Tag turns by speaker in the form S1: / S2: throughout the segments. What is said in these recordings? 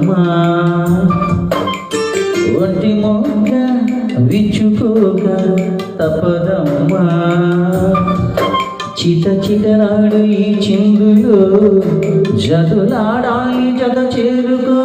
S1: తప్పదమ్మా ఒంటి మొగ్గ విచ్చుకోక తప్పదమ్మా చిట చిటలాడు ఈ చిందులో జతులాడాలి జత చేరుకో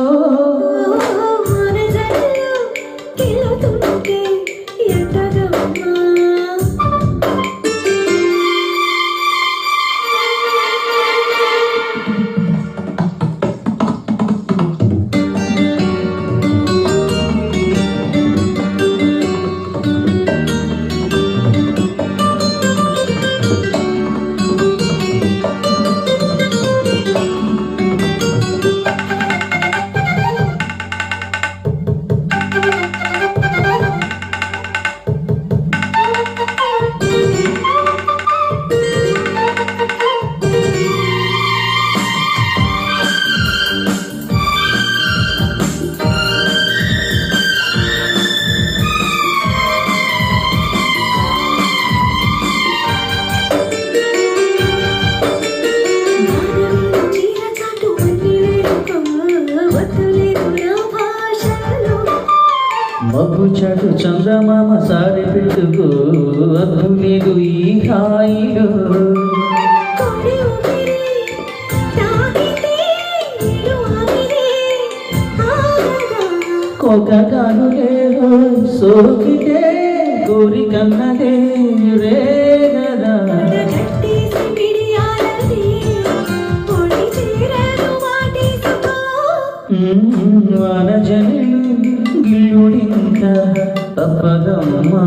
S1: మబ్బు చాటు చందమామ సారి పెట్టుకో అద్దులేదు ఈ హాయిలో కోక కానులే సోకితే కోరికన్నదే రే గదా వానజనులు గిల్లుడింక తప్పదమ్మా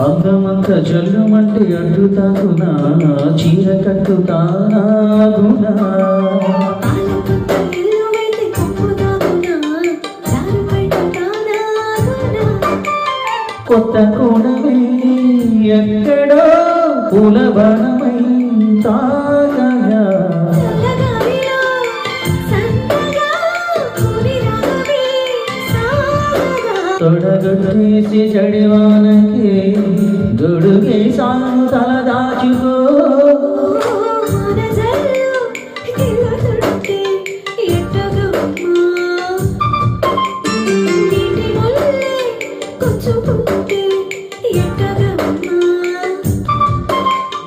S1: అందమంత జల్లుమంటే అడ్డుతాకునా చీర కట్టుతానాగునా కొత్త కోణమే ఎక్కడో పూలవనమై తాగగా తొడగొట్టేసి జడివానకి గొడుగే సాను తల దాచుకో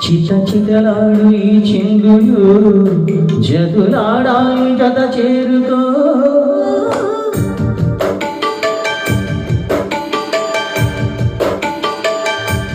S1: చిట చిటలాడు ఈ చిందులు జతులాడాలి జత చేరుకో